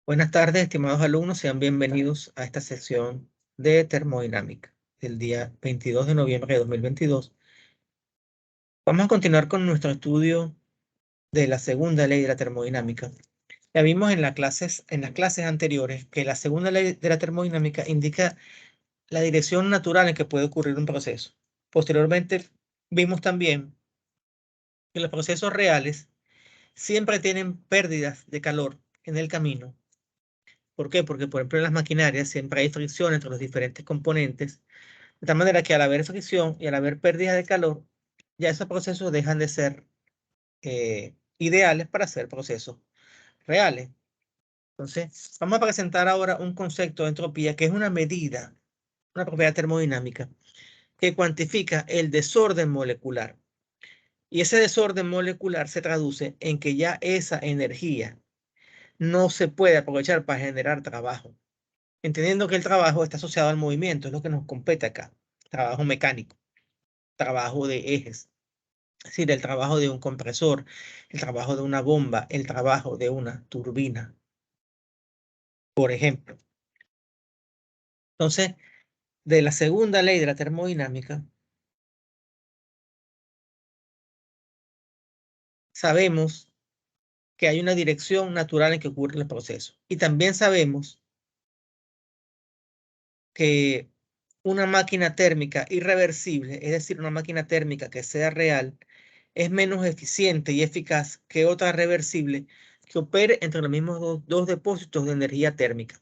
Buenas tardes, estimados alumnos, sean bienvenidos a esta sesión de termodinámica del día 22 de noviembre de 2022. Vamos a continuar con nuestro estudio de la segunda ley de la termodinámica. Ya vimos en las clases anteriores que la segunda ley de la termodinámica indica la dirección natural en que puede ocurrir un proceso. Posteriormente, vimos también que los procesos reales siempre tienen pérdidas de calor en el camino. ¿Por qué? Porque, por ejemplo, en las maquinarias siempre hay fricción entre los diferentes componentes, de tal manera que al haber fricción y al haber pérdida de calor, ya esos procesos dejan de ser ideales para ser procesos reales. Entonces, vamos a presentar ahora un concepto de entropía que es una medida, una propiedad termodinámica, que cuantifica el desorden molecular. Y ese desorden molecular se traduce en que ya esa energía no se puede aprovechar para generar trabajo. Entendiendo que el trabajo está asociado al movimiento, es lo que nos compete acá. Trabajo mecánico, trabajo de ejes, es decir, el trabajo de un compresor, el trabajo de una bomba, el trabajo de una turbina, por ejemplo. Entonces, de la segunda ley de la termodinámica, sabemos que hay una dirección natural en que ocurre el proceso. Y también sabemos que una máquina térmica irreversible, es decir, una máquina térmica que sea real, es menos eficiente y eficaz que otra reversible que opere entre los mismos dos depósitos de energía térmica.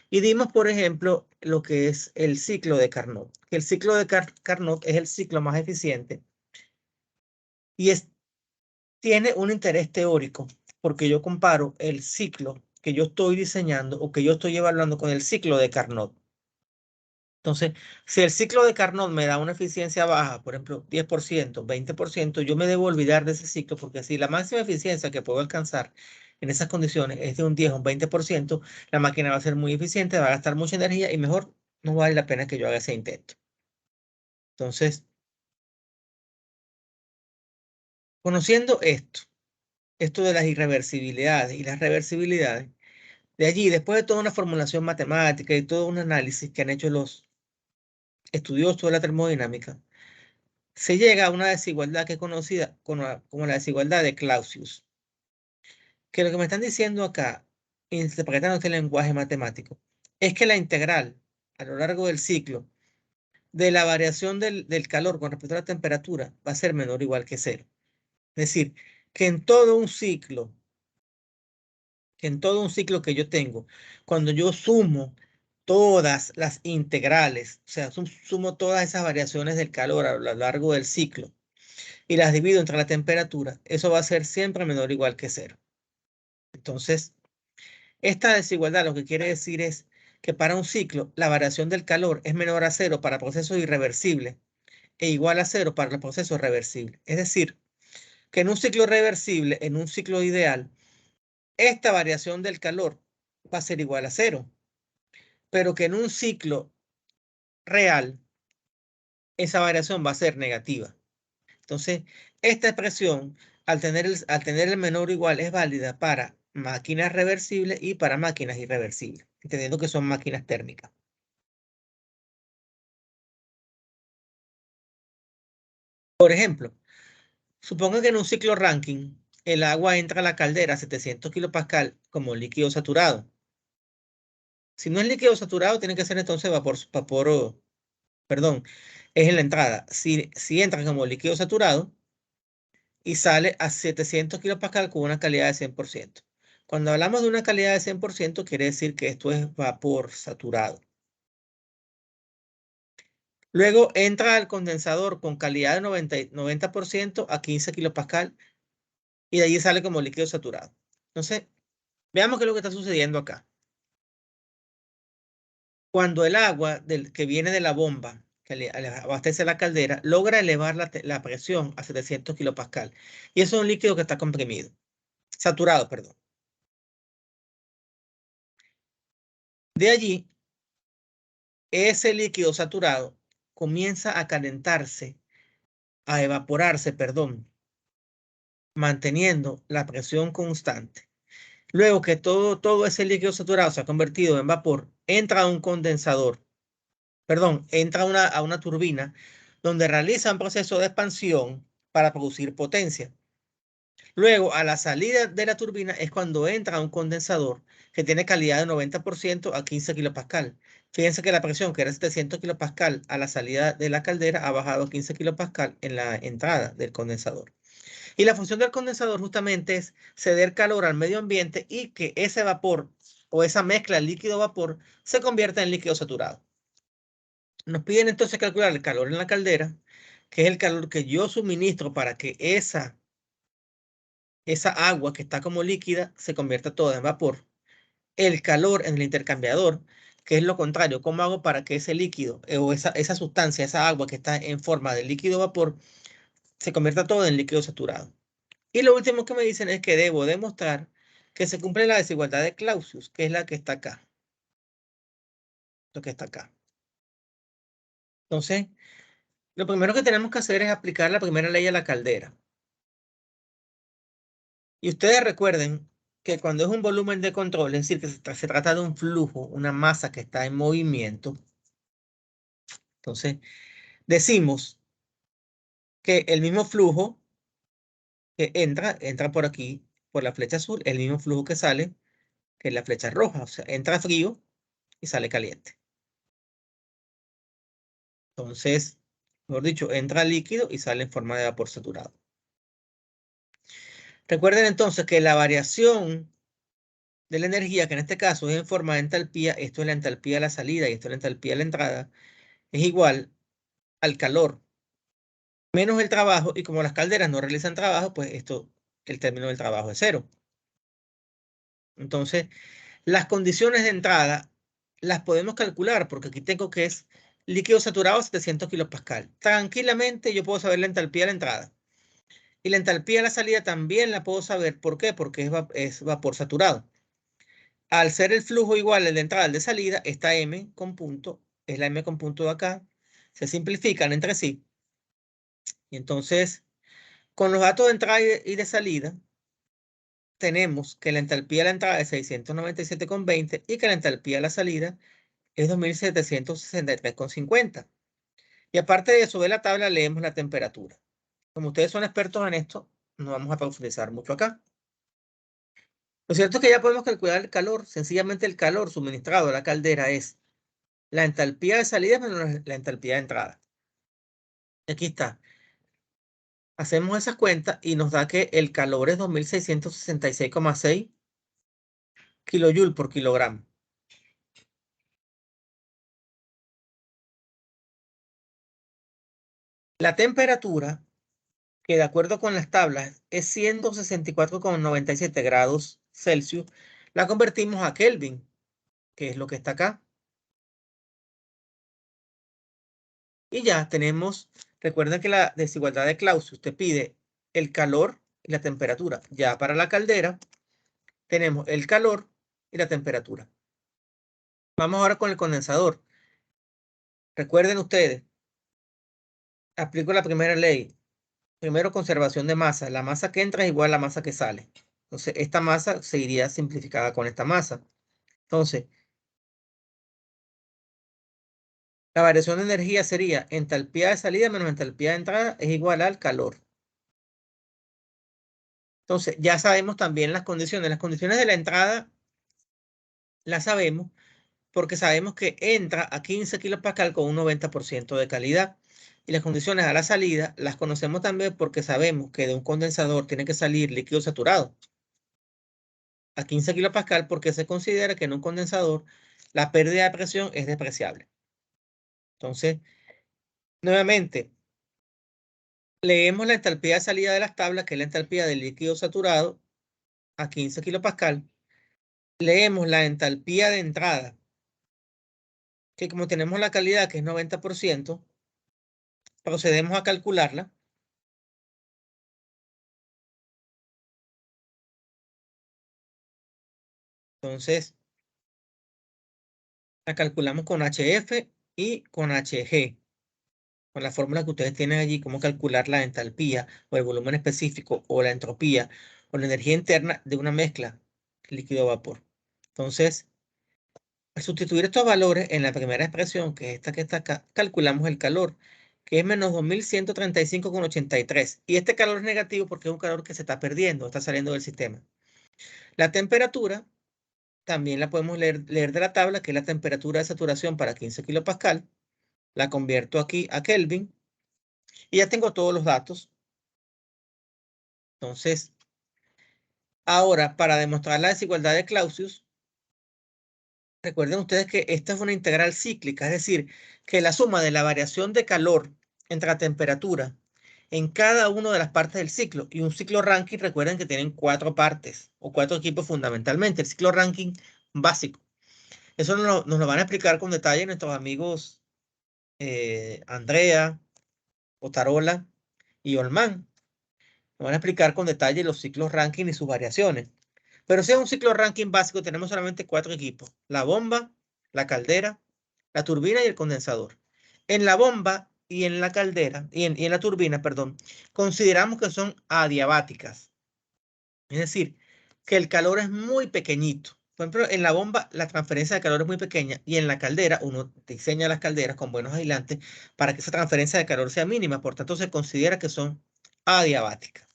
Y dimos, por ejemplo, lo que es el ciclo de Carnot. El ciclo de Carnot es el ciclo más eficiente y tiene un interés teórico, porque yo comparo el ciclo que yo estoy diseñando o que yo estoy evaluando con el ciclo de Carnot. Entonces, si el ciclo de Carnot me da una eficiencia baja, por ejemplo, 10%, 20%, yo me debo olvidar de ese ciclo, porque si la máxima eficiencia que puedo alcanzar en esas condiciones es de un 10 o un 20%, la máquina va a ser muy eficiente, va a gastar mucha energía y mejor no vale la pena que yo haga ese intento. Entonces, conociendo esto de las irreversibilidades y las reversibilidades, de allí, después de toda una formulación matemática y todo un análisis que han hecho los estudiosos de la termodinámica, se llega a una desigualdad que es conocida como la desigualdad de Clausius. Que lo que me están diciendo acá, interpretando este lenguaje matemático, es que la integral a lo largo del ciclo de la variación del calor con respecto a la temperatura va a ser menor o igual que cero. Es decir, que en todo un ciclo, que yo tengo, cuando yo sumo todas las integrales, o sea, sumo todas esas variaciones del calor a lo largo del ciclo, y las divido entre la temperatura, eso va a ser siempre menor o igual que cero. Entonces, esta desigualdad lo que quiere decir es que para un ciclo la variación del calor es menor a cero para procesos irreversibles e igual a cero para los procesos reversibles. Es decir, que en un ciclo reversible, en un ciclo ideal, esta variación del calor va a ser igual a cero, pero que en un ciclo real, esa variación va a ser negativa. Entonces, esta expresión, al tener el menor o igual, es válida para máquinas reversibles y para máquinas irreversibles, entendiendo que son máquinas térmicas. Por ejemplo, suponga que en un ciclo Rankine, el agua entra a la caldera a 700 kilopascal como líquido saturado. Si no es líquido saturado, tiene que ser entonces vapor, perdón, es en la entrada. Si entra como líquido saturado, y sale a 700 kilopascal con una calidad de 100%. Cuando hablamos de una calidad de 100%, quiere decir que esto es vapor saturado. Luego entra al condensador con calidad de 90% a 15 kilopascal y de allí sale como líquido saturado. Entonces, veamos qué es lo que está sucediendo acá. Cuando el agua que viene de la bomba, que le abastece la caldera, logra elevar la presión a 700 kilopascal. Y eso es un líquido que está comprimido, saturado, perdón. De allí, ese líquido saturado comienza a calentarse, a evaporarse, perdón, manteniendo la presión constante. Luego que todo ese líquido saturado se ha convertido en vapor, entra a un condensador, perdón, entra a una turbina donde realiza un proceso de expansión para producir potencia. Luego, a la salida de la turbina es cuando entra a un condensador que tiene calidad de 90% a 15 kilopascal. Fíjense que la presión, que era 700 kilopascal a la salida de la caldera, ha bajado a 15 kilopascal en la entrada del condensador. Y la función del condensador justamente es ceder calor al medio ambiente y que ese vapor o esa mezcla líquido-vapor se convierta en líquido saturado. Nos piden entonces calcular el calor en la caldera, que es el calor que yo suministro para que esa agua que está como líquida se convierta toda en vapor. El calor en el intercambiador, que es lo contrario, ¿cómo hago para que ese líquido o esa sustancia, esa agua que está en forma de líquido vapor, se convierta todo en líquido saturado? Y lo último que me dicen es que debo demostrar que se cumple la desigualdad de Clausius, que es la que está acá, lo que está acá. Entonces, lo primero que tenemos que hacer es aplicar la primera ley a la caldera. Y ustedes recuerden que cuando es un volumen de control, es decir, que se trata de un flujo, una masa que está en movimiento, entonces decimos que el mismo flujo que entra por aquí, por la flecha azul, el mismo flujo que sale, que es la flecha roja, o sea, entra frío y sale caliente. Entonces, mejor dicho, entra líquido y sale en forma de vapor saturado. Recuerden entonces que la variación de la energía, que en este caso es en forma de entalpía, esto es la entalpía de la salida y esto es la entalpía de la entrada, es igual al calor menos el trabajo, y como las calderas no realizan trabajo, pues el término del trabajo es cero. Entonces, las condiciones de entrada las podemos calcular, porque aquí tengo que es líquido saturado a 700 kilopascal. Tranquilamente yo puedo saber la entalpía de la entrada. Y la entalpía de la salida también la puedo saber. ¿Por qué? Porque es vapor saturado. Al ser el flujo igual al de entrada al de salida, esta M con punto es la M con punto de acá. Se simplifican entre sí. Y entonces, con los datos de entrada y de salida, tenemos que la entalpía de la entrada es 697,20 y que la entalpía de la salida es 2763,50. Y aparte de eso, de la tabla leemos la temperatura. Como ustedes son expertos en esto, no vamos a profundizar mucho acá. Lo cierto es que ya podemos calcular el calor. Sencillamente el calor suministrado a la caldera es la entalpía de salida menos la entalpía de entrada. Y aquí está. Hacemos esas cuentas y nos da que el calor es 2666,6 kilojoule por kilogramo. La temperatura, que de acuerdo con las tablas es 164,97 grados Celsius, la convertimos a Kelvin, que es lo que está acá. Y ya tenemos, recuerden que la desigualdad de Clausius te pide el calor y la temperatura. Ya para la caldera tenemos el calor y la temperatura. Vamos ahora con el condensador. Recuerden ustedes, aplico la primera ley. Primero, conservación de masa. La masa que entra es igual a la masa que sale. Entonces, esta masa se iría simplificada con esta masa. Entonces, la variación de energía sería entalpía de salida menos entalpía de entrada es igual al calor. Entonces, ya sabemos también las condiciones. Las condiciones de la entrada las sabemos porque sabemos que entra a 15 kilopascal con un 90% de calidad. Y las condiciones a la salida las conocemos también porque sabemos que de un condensador tiene que salir líquido saturado a 15 kilopascal porque se considera que en un condensador la pérdida de presión es despreciable. Entonces, nuevamente, leemos la entalpía de salida de las tablas, que es la entalpía del líquido saturado a 15 kilopascal. Leemos la entalpía de entrada, que como tenemos la calidad que es 90%, procedemos a calcularla. Entonces, la calculamos con HF y con HG, con la fórmula que ustedes tienen allí, cómo calcular la entalpía o el volumen específico o la entropía o la energía interna de una mezcla líquido vapor. Entonces, al sustituir estos valores en la primera expresión, que es esta que está acá, calculamos el calor, que es menos 2135,83. Y este calor es negativo porque es un calor que se está perdiendo, está saliendo del sistema. La temperatura también la podemos leer de la tabla, que es la temperatura de saturación para 15 kilopascal. La convierto aquí a Kelvin y ya tengo todos los datos. Entonces, ahora, para demostrar la desigualdad de Clausius, recuerden ustedes que esta es una integral cíclica, es decir, que la suma de la variación de calor entre la temperatura en cada una de las partes del ciclo, y un ciclo Rankine, recuerden que tienen 4 partes o 4 equipos fundamentalmente, el ciclo Rankine básico. Eso nos lo van a explicar con detalle nuestros amigos Andrea, Otarola y Olman. Nos van a explicar con detalle los ciclos Rankine y sus variaciones. Pero si es un ciclo Rankine básico, tenemos solamente 4 equipos: la bomba, la caldera, la turbina y el condensador. En la bomba y en la caldera, y en la turbina, perdón, consideramos que son adiabáticas. Es decir, que el calor es muy pequeñito. Por ejemplo, en la bomba la transferencia de calor es muy pequeña y en la caldera uno diseña las calderas con buenos aislantes para que esa transferencia de calor sea mínima. Por tanto, se considera que son adiabáticas.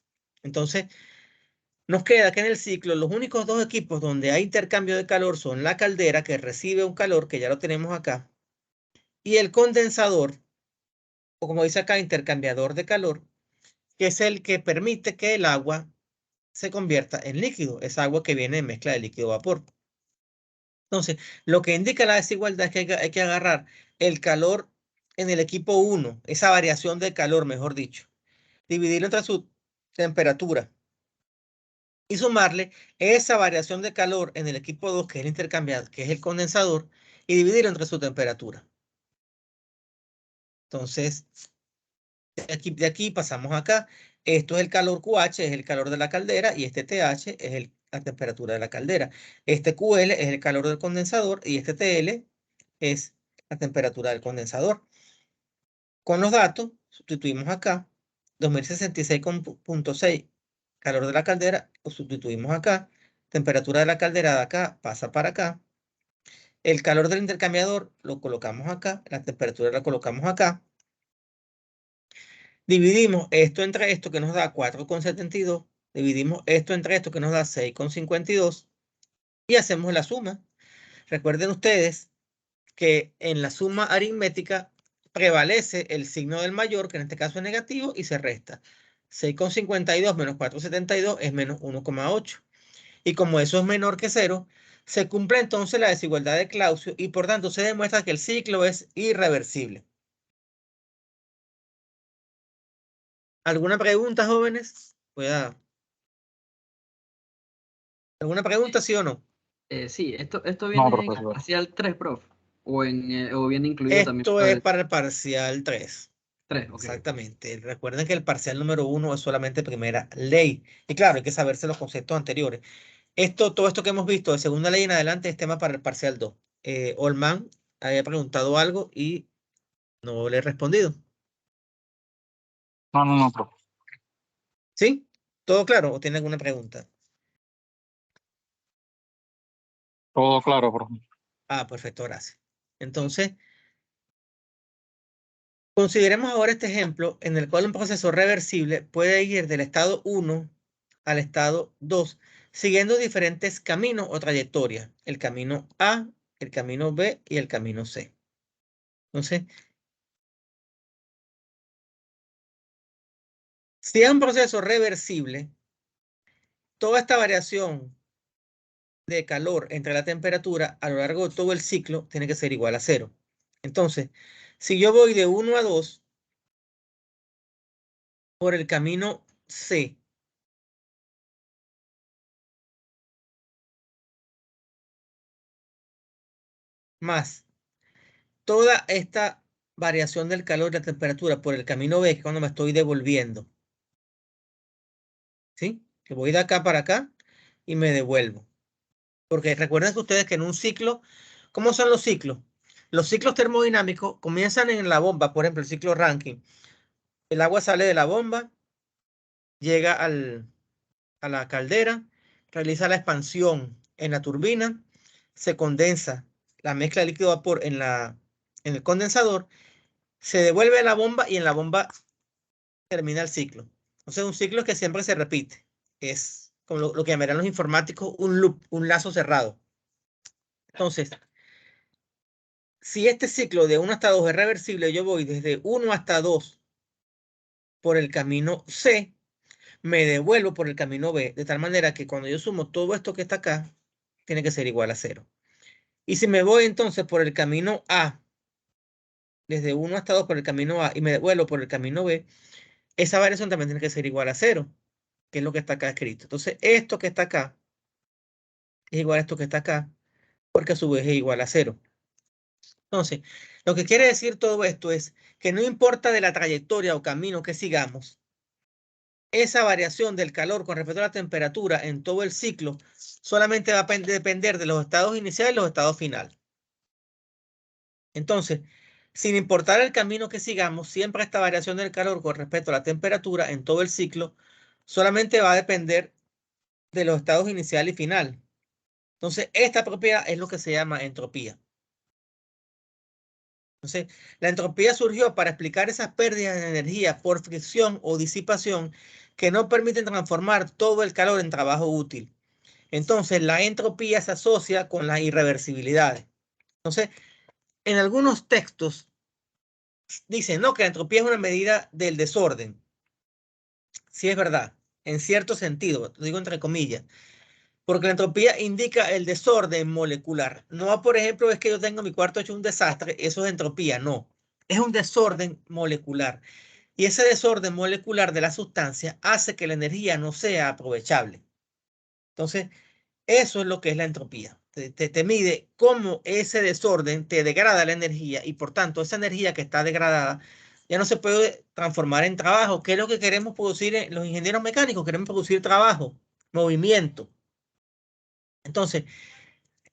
Entonces, nos queda que en el ciclo los únicos 2 equipos donde hay intercambio de calor son la caldera, que recibe un calor, que ya lo tenemos acá, y el condensador, o como dice acá, intercambiador de calor, que es el que permite que el agua se convierta en líquido. Es agua que viene en mezcla de líquido-vapor. Entonces, lo que indica la desigualdad es que hay que agarrar el calor en el equipo 1, esa variación de calor, mejor dicho, dividirlo entre su temperatura y sumarle esa variación de calor en el equipo 2, que es el intercambiador, que es el condensador, y dividirlo entre su temperatura. Entonces, de aquí pasamos acá. Esto es el calor QH, es el calor de la caldera, y este TH es la temperatura de la caldera. Este QL es el calor del condensador y este TL es la temperatura del condensador. Con los datos, sustituimos acá 2066,6 calor de la caldera, lo sustituimos acá. Temperatura de la caldera de acá pasa para acá. El calor del intercambiador lo colocamos acá, la temperatura la colocamos acá. Dividimos esto entre esto, que nos da 4,72. Dividimos esto entre esto, que nos da 6,52. Y hacemos la suma. Recuerden ustedes que en la suma aritmética prevalece el signo del mayor, que en este caso es negativo, y se resta. 6,52 menos 4,72 es menos 1,8. Y como eso es menor que 0, se cumple entonces la desigualdad de Clausius y por tanto se demuestra que el ciclo es irreversible. ¿Alguna pregunta, jóvenes? ¿Alguna pregunta, sí o no? Sí, esto No, viene en el profesor. parcial 3, prof. O viene incluido también Esto para es el para el parcial 3. 3, ok. Exactamente. Recuerden que el parcial número 1 es solamente primera ley. Y claro, hay que saberse los conceptos anteriores. Todo esto que hemos visto de segunda ley en adelante es tema para el parcial 2. Olman había preguntado algo y no le he respondido. No, profe. ¿Sí? ¿Todo claro o tiene alguna pregunta? Todo claro, profe. Ah, perfecto, gracias. Entonces, consideremos ahora este ejemplo en el cual un proceso reversible puede ir del estado 1 al estado 2, siguiendo diferentes caminos o trayectorias: el camino A, el camino B y el camino C. Entonces, si es un proceso reversible, toda esta variación de calor entre la temperatura a lo largo de todo el ciclo tiene que ser igual a 0. Entonces, si yo voy de 1 a 2 por el camino C, más toda esta variación del calor y la temperatura por el camino B, que es cuando me estoy devolviendo, ¿sí? Que voy de acá para acá y me devuelvo. Porque recuerden que ustedes que en un ciclo, ¿cómo son los ciclos? Los ciclos termodinámicos comienzan en la bomba, por ejemplo, el ciclo Rankine. El agua sale de la bomba, llega a la caldera, realiza la expansión en la turbina, se condensa la mezcla de líquido-vapor en el condensador, se devuelve a la bomba y en la bomba termina el ciclo. Entonces, un ciclo que siempre se repite. Es como lo que llamarán los informáticos un loop, un lazo cerrado. Entonces, si este ciclo de 1 hasta 2 es reversible, yo voy desde 1 hasta 2 por el camino C, me devuelvo por el camino B, de tal manera que cuando yo sumo todo esto que está acá, tiene que ser igual a 0. Y si me voy entonces por el camino A, desde 1 hasta 2 por el camino A, y me devuelvo por el camino B, esa variación también tiene que ser igual a 0, que es lo que está acá escrito. Entonces, esto que está acá es igual a esto que está acá, porque a su vez es igual a 0. Entonces, lo que quiere decir todo esto es que no importa de la trayectoria o camino que sigamos, esa variación del calor con respecto a la temperatura en todo el ciclo solamente va a depender de los estados iniciales y los estados finales. Entonces, sin importar el camino que sigamos, siempre esta variación del calor con respecto a la temperatura en todo el ciclo solamente va a depender de los estados inicial y final. Entonces, esta propiedad es lo que se llama entropía. Entonces, la entropía surgió para explicar esas pérdidas de energía por fricción o disipación que no permiten transformar todo el calor en trabajo útil. Entonces, la entropía se asocia con las irreversibilidades. Entonces, en algunos textos dicen, no, que la entropía es una medida del desorden. Sí es verdad, en cierto sentido, lo digo entre comillas, porque la entropía indica el desorden molecular. No, por ejemplo, es que yo tengo mi cuarto hecho un desastre, eso es entropía, no. Es un desorden molecular. Y ese desorden molecular de la sustancia hace que la energía no sea aprovechable. Entonces, eso es lo que es la entropía. Te mide cómo ese desorden te degrada la energía y por tanto esa energía que está degradada ya no se puede transformar en trabajo. ¿Qué es lo que queremos producir los ingenieros mecánicos? Queremos producir trabajo, movimiento. Entonces,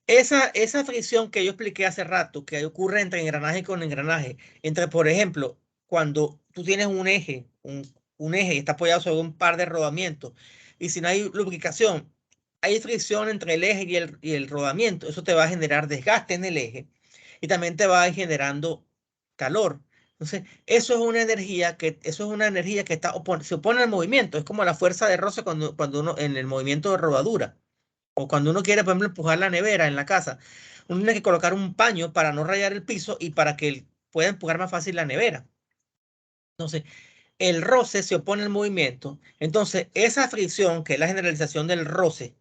esa fricción que yo expliqué hace rato, que ocurre entre engranaje con engranaje, entre, por ejemplo, cuando tú tienes un eje y está apoyado sobre un par de rodamientos, y si no hay lubricación, hay fricción entre el eje y el rodamiento, eso te va a generar desgaste en el eje y también te va a ir generando calor. Entonces, eso es una energía que se opone al movimiento, es como la fuerza de roce cuando uno en el movimiento de rodadura. O cuando uno quiere, por ejemplo, empujar la nevera en la casa, uno tiene que colocar un paño para no rayar el piso y para que pueda empujar más fácil la nevera. Entonces, el roce se opone al movimiento. Entonces, esa fricción, que es la generalización del roce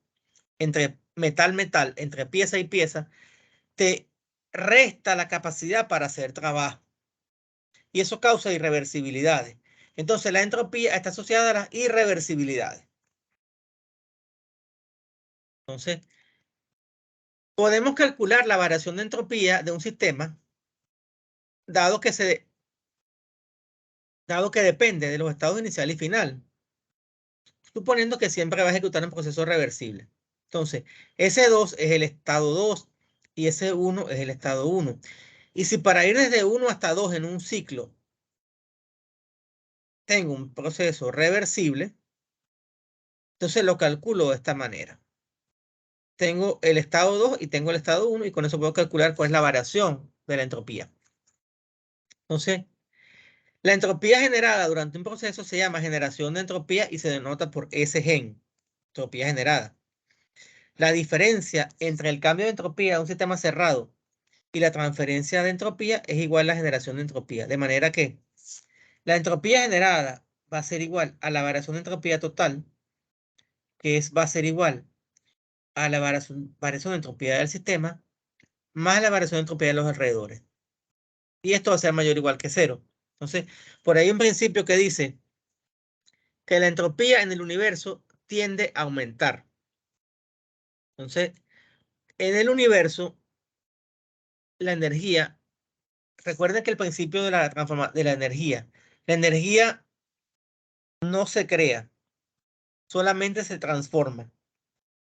entre metal, entre pieza y pieza, te resta la capacidad para hacer trabajo. Y eso causa irreversibilidades. Entonces, la entropía está asociada a las irreversibilidades. Entonces, podemos calcular la variación de entropía de un sistema dado que depende de los estados inicial y final, suponiendo que siempre va a ejecutar un proceso reversible. Entonces, S2 es el estado 2 y S1 es el estado 1. Y si para ir desde 1 hasta 2 en un ciclo tengo un proceso reversible, entonces lo calculo de esta manera. Tengo el estado 2 y tengo el estado 1 y con eso puedo calcular cuál es la variación de la entropía. Entonces, la entropía generada durante un proceso se llama generación de entropía y se denota por S-gen, entropía generada. La diferencia entre el cambio de entropía de un sistema cerrado y la transferencia de entropía es igual a la generación de entropía. De manera que la entropía generada va a ser igual a la variación de entropía total, va a ser igual a la variación de entropía del sistema más la variación de entropía de los alrededores. Y esto va a ser mayor o igual que 0. Entonces, por ahí hay un principio que dice que la entropía en el universo tiende a aumentar. Entonces, en el universo, la energía, recuerden que el principio de la energía no se crea, solamente se transforma.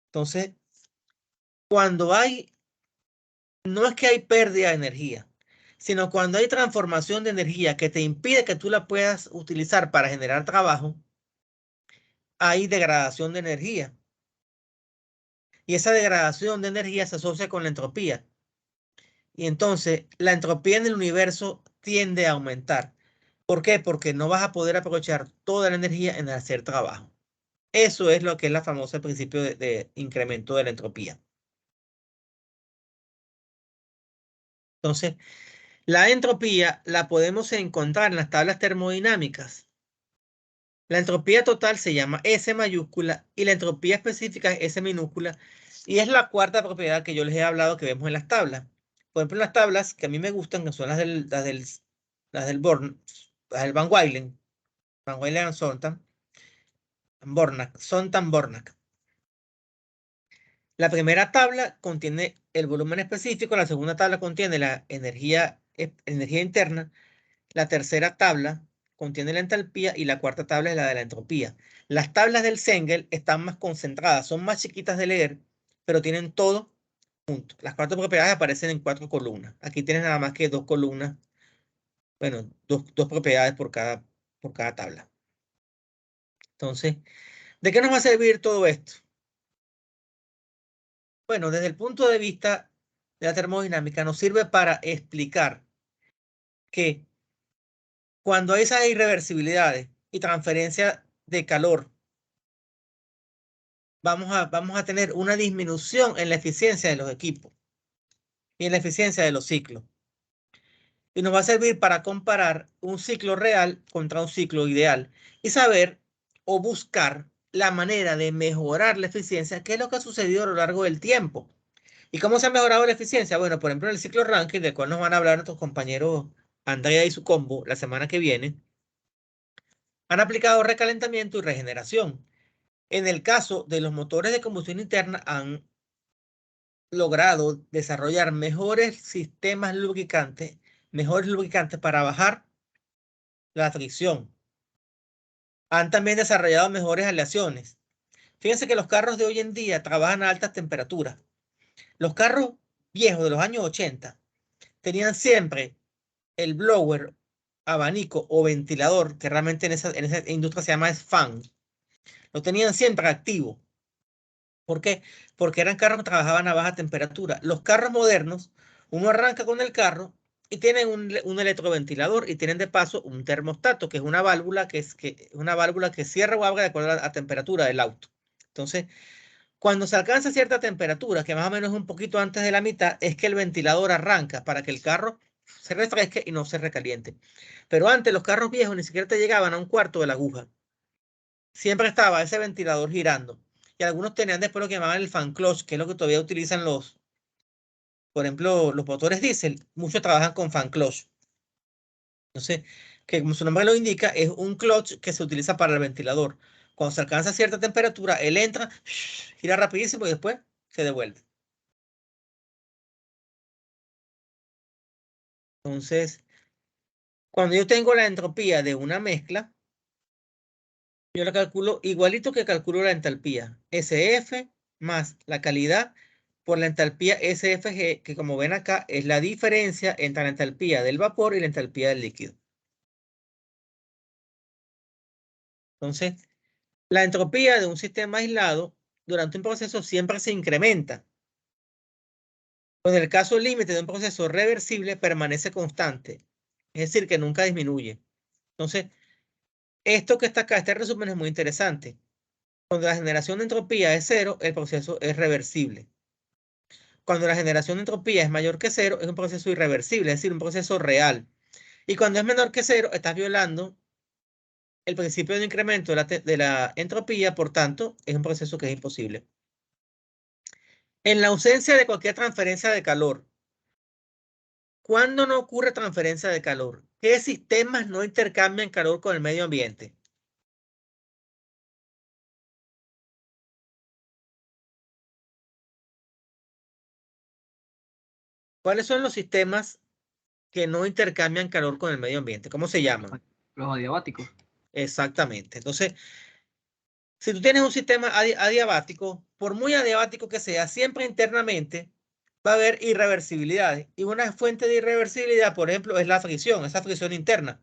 Entonces, cuando no es que hay pérdida de energía, sino cuando hay transformación de energía que te impide que tú la puedas utilizar para generar trabajo, hay degradación de energía. Y esa degradación de energía se asocia con la entropía. Y entonces la entropía en el universo tiende a aumentar. ¿Por qué? Porque no vas a poder aprovechar toda la energía en hacer trabajo. Eso es lo que es la famosa principio de incremento de la entropía. Entonces, la entropía la podemos encontrar en las tablas termodinámicas. La entropía total se llama S mayúscula y la entropía específica es S minúscula. Y es la cuarta propiedad que yo les he hablado que vemos en las tablas. Por ejemplo, en las tablas que a mí me gustan, que son las del Born, las del Van Weylen. Van Weylen Sontan-Bornak. La primera tabla contiene el volumen específico, la segunda tabla contiene la energía interna, la tercera tabla contiene la entalpía y la cuarta tabla es la de la entropía. Las tablas del Cengel están más concentradas, son más chiquitas de leer, pero tienen todo junto. Las cuatro propiedades aparecen en 4 columnas. Aquí tienes nada más que 2 columnas, bueno, dos propiedades por cada tabla. Entonces, ¿de qué nos va a servir todo esto? Bueno, desde el punto de vista de la termodinámica, nos sirve para explicar que cuando hay esas irreversibilidades y transferencia de calor, vamos a tener una disminución en la eficiencia de los equipos y en la eficiencia de los ciclos. Y nos va a servir para comparar un ciclo real contra un ciclo ideal y saber o buscar la manera de mejorar la eficiencia, que es lo que ha sucedido a lo largo del tiempo. ¿Y cómo se ha mejorado la eficiencia? Bueno, por ejemplo, en el ciclo Rankine, del cual nos van a hablar nuestros compañeros Andrea y su combo la semana que viene, han aplicado recalentamiento y regeneración. En el caso de los motores de combustión interna, han logrado desarrollar mejores lubricantes para bajar la fricción. Han también desarrollado mejores aleaciones. Fíjense que los carros de hoy en día trabajan a altas temperaturas. Los carros viejos de los años 80 tenían siempre el blower, abanico o ventilador, que realmente en esa industria se llama fan, lo tenían siempre activo. ¿Por qué? Porque eran carros que trabajaban a baja temperatura. Los carros modernos, uno arranca con el carro y tienen un electroventilador y tienen de paso un termostato, que es una válvula que cierra o abre de acuerdo a la temperatura del auto. Entonces, cuando se alcanza cierta temperatura, que más o menos es un poquito antes de la mitad, es que el ventilador arranca para que el carro se refresque y no se recaliente. Pero antes los carros viejos ni siquiera te llegaban a un cuarto de la aguja. Siempre estaba ese ventilador girando. Y algunos tenían después lo que llamaban el fan clutch, que es lo que todavía utilizan por ejemplo, los motores diésel. Muchos trabajan con fan clutch. Entonces, que como su nombre lo indica, es un clutch que se utiliza para el ventilador. Cuando se alcanza cierta temperatura, él entra, gira rapidísimo y después se devuelve. Entonces, cuando yo tengo la entropía de una mezcla, yo la calculo igualito que calculo la entalpía. SF más la calidad por la entalpía SFG, que como ven acá es la diferencia entre la entalpía del vapor y la entalpía del líquido. Entonces, la entropía de un sistema aislado durante un proceso siempre se incrementa. En el caso límite de un proceso reversible permanece constante, es decir, que nunca disminuye. Entonces, esto que está acá, este resumen es muy interesante. Cuando la generación de entropía es cero, el proceso es reversible. Cuando la generación de entropía es mayor que cero, es un proceso irreversible, es decir, un proceso real. Y cuando es menor que cero, estás violando el principio de incremento de la entropía, por tanto, es un proceso que es imposible. En la ausencia de cualquier transferencia de calor, ¿cuándo no ocurre transferencia de calor? ¿Qué sistemas no intercambian calor con el medio ambiente? ¿Cuáles son los sistemas que no intercambian calor con el medio ambiente? ¿Cómo se llaman? Los adiabáticos. Exactamente. Entonces, si tú tienes un sistema adiabático, por muy adiabático que sea, siempre internamente va a haber irreversibilidades. Y una fuente de irreversibilidad, por ejemplo, es la fricción, esa fricción interna.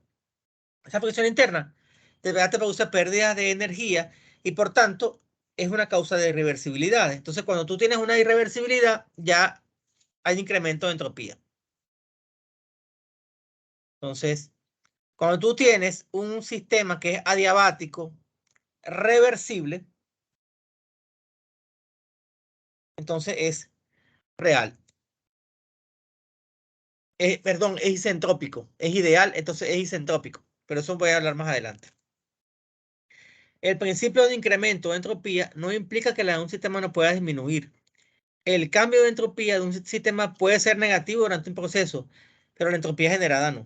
Esa fricción interna de verdad te produce pérdidas de energía y por tanto es una causa de irreversibilidad. Entonces, cuando tú tienes una irreversibilidad, ya hay incremento de entropía. Entonces, cuando tú tienes un sistema que es adiabático, reversible, entonces es real. Perdón, es isentrópico. Es ideal, entonces es isentrópico. Pero eso voy a hablar más adelante. El principio de incremento de entropía no implica que la de un sistema no pueda disminuir. El cambio de entropía de un sistema puede ser negativo durante un proceso, pero la entropía generada no.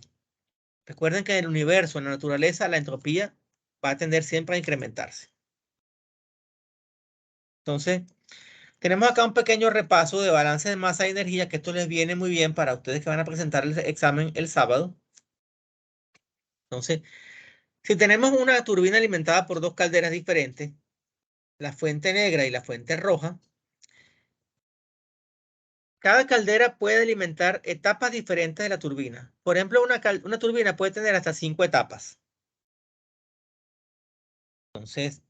Recuerden que en el universo, en la naturaleza, la entropía va a tender siempre a incrementarse. Entonces, tenemos acá un pequeño repaso de balance de masa y energía, que esto les viene muy bien para ustedes que van a presentar el examen el sábado. Entonces, si tenemos una turbina alimentada por dos calderas diferentes, la fuente negra y la fuente roja, cada caldera puede alimentar etapas diferentes de la turbina. Por ejemplo, una turbina puede tener hasta 5 etapas. Entonces,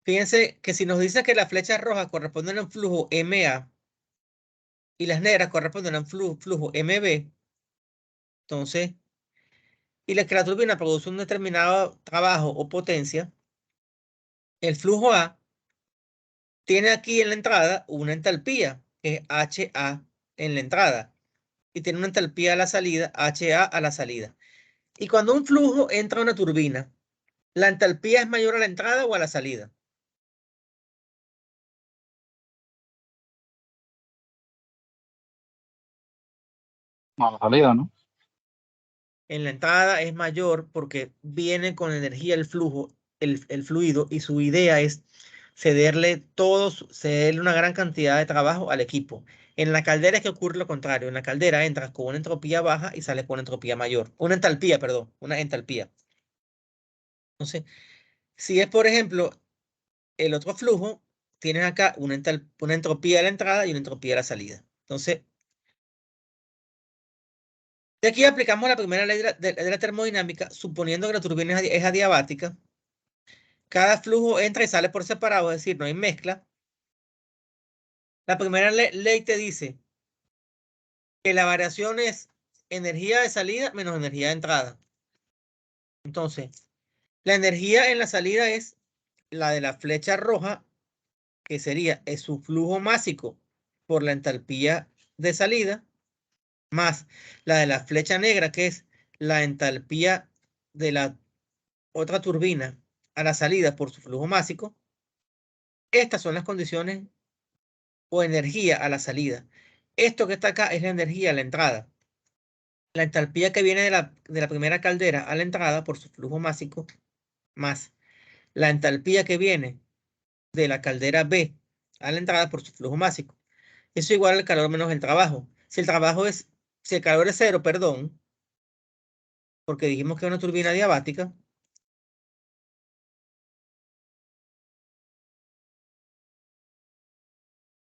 fíjense que si nos dice que las flechas rojas corresponden a un flujo MA y las negras corresponden a un flujo MB, entonces, y que la turbina produce un determinado trabajo o potencia, el flujo A tiene aquí en la entrada una entalpía, que es HA en la entrada, y tiene una entalpía a la salida, HA a la salida. Y cuando un flujo entra a una turbina, ¿la entalpía es mayor a la entrada o a la salida? A la salida, ¿no? En la entrada es mayor porque viene con energía el flujo, el fluido, y su idea es cederle una gran cantidad de trabajo al equipo. En la caldera es que ocurre lo contrario. En la caldera entras con una entropía baja y sales con una entropía mayor. Una entalpía, perdón, una entalpía. Entonces, si es, por ejemplo, el otro flujo, tienes acá una entropía a la entrada y una entropía a la salida. Entonces, de aquí aplicamos la primera ley de la termodinámica, suponiendo que la turbina es adiabática. Cada flujo entra y sale por separado, es decir, no hay mezcla. La primera ley te dice que la variación es energía de salida menos energía de entrada. Entonces, la energía en la salida es la de la flecha roja, que es su flujo másico por la entalpía de salida, más la de la flecha negra, que es la entalpía de la otra turbina a la salida por su flujo másico. Estas son las condiciones o energía a la salida. Esto que está acá es la energía a la entrada. La entalpía que viene de la primera caldera a la entrada por su flujo másico, más la entalpía que viene de la caldera B a la entrada por su flujo másico. Eso es igual al calor menos el trabajo. Si el calor es cero, perdón, porque dijimos que es una turbina diabática,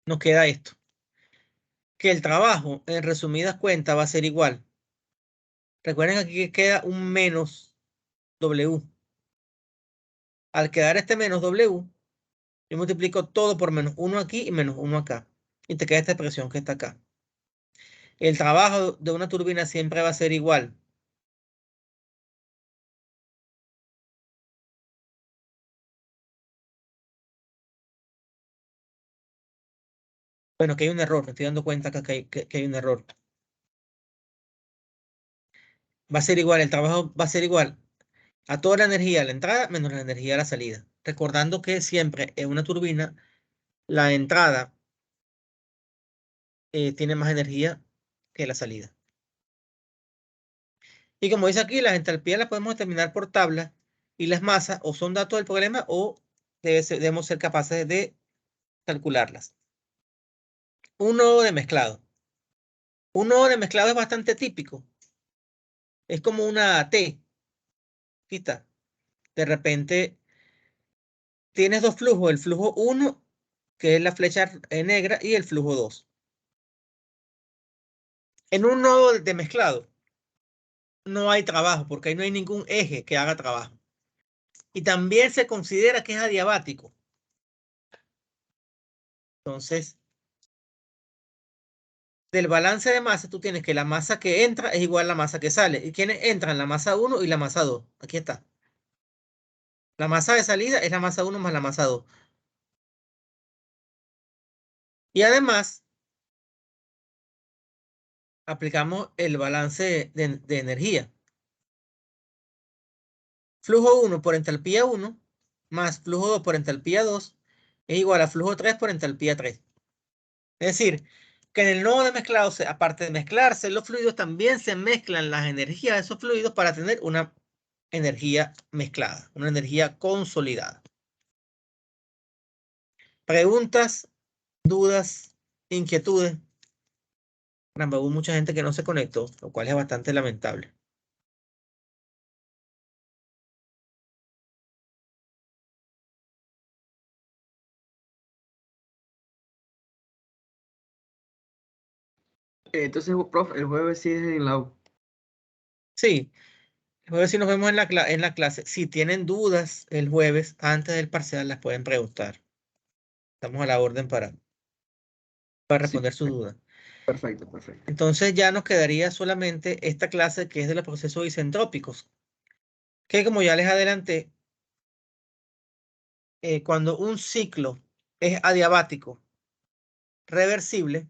nos queda esto. Que el trabajo, en resumidas cuentas, va a ser igual. Recuerden aquí que queda un menos W. Al quedar este menos W, yo multiplico todo por menos 1 aquí y menos 1 acá. Y te queda esta expresión que está acá. El trabajo de una turbina siempre va a ser igual. Bueno, que hay un error. Me estoy dando cuenta acá que hay un error. Va a ser igual, el trabajo va a ser igual a toda la energía a la entrada menos la energía a la salida. Recordando que siempre en una turbina la entrada tiene más energía que la salida. Y como dice aquí, las entalpías las podemos determinar por tabla y las masas o son datos del problema o debemos ser capaces de calcularlas. Un nodo de mezclado. Un nodo de mezclado es bastante típico. Es como una T. Aquí está. De repente tienes dos flujos, el flujo 1, que es la flecha negra, y el flujo 2. En un nodo de mezclado no hay trabajo, porque ahí no hay ningún eje que haga trabajo. y también se considera que es adiabático. Entonces, del balance de masa, tú tienes que la masa que entra es igual a la masa que sale. ¿Y quiénes entran? La masa 1 y la masa 2. Aquí está. La masa de salida es la masa 1 más la masa 2. Y además, aplicamos el balance de energía. Flujo 1 por entalpía 1 más flujo 2 por entalpía 2 es igual a flujo 3 por entalpía 3. Es decir, que en el nodo de mezclado, aparte de mezclarse los fluidos, también se mezclan las energías de esos fluidos para tener una energía mezclada, una energía consolidada. Preguntas, dudas, inquietudes. Caramba, hubo mucha gente que no se conectó, lo cual es bastante lamentable. Entonces, profe, el jueves sí es en la U. Sí, el jueves sí nos vemos en la clase. Si tienen dudas el jueves, antes del parcial, las pueden preguntar. Estamos a la orden para Sí, responder sus dudas. perfecto, perfecto. Entonces ya nos quedaría solamente esta clase que es de los procesos isentrópicos, que como ya les adelanté, cuando un ciclo es adiabático reversible,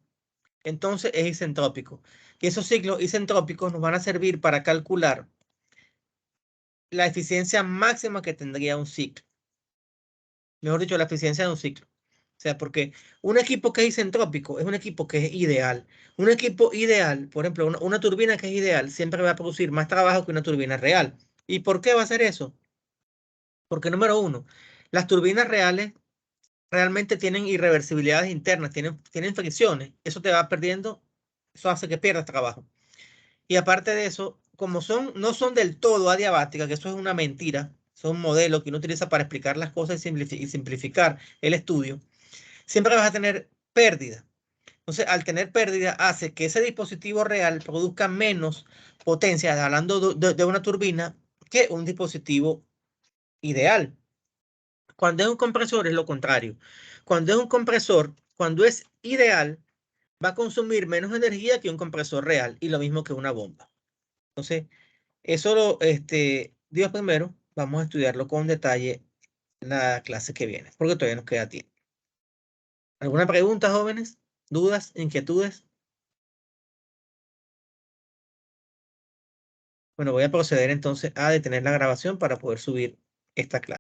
entonces es isentrópico. Y esos ciclos isentrópicos nos van a servir para calcular la eficiencia máxima que tendría un ciclo. Mejor dicho, la eficiencia de un ciclo. O sea, porque un equipo que es isentrópico es un equipo que es ideal. Un equipo ideal, por ejemplo, una turbina que es ideal, siempre va a producir más trabajo que una turbina real. ¿Y por qué va a hacer eso? Porque número uno, las turbinas reales realmente tienen irreversibilidades internas, tienen fricciones. Eso te va perdiendo, eso hace que pierdas trabajo. Y aparte de eso, como no son del todo adiabáticas, que eso es una mentira, son modelos que uno utiliza para explicar las cosas y simplificar el estudio, siempre vas a tener pérdida. Entonces, al tener pérdida, hace que ese dispositivo real produzca menos potencia, hablando de una turbina, que un dispositivo ideal. Cuando es un compresor es lo contrario. Cuando es un compresor, cuando es ideal, va a consumir menos energía que un compresor real y lo mismo que una bomba. Entonces, eso Dios primero, vamos a estudiarlo con detalle en la clase que viene, porque todavía nos queda tiempo. ¿Alguna pregunta, jóvenes? ¿Dudas? ¿Inquietudes? Bueno, voy a proceder entonces a detener la grabación para poder subir esta clase.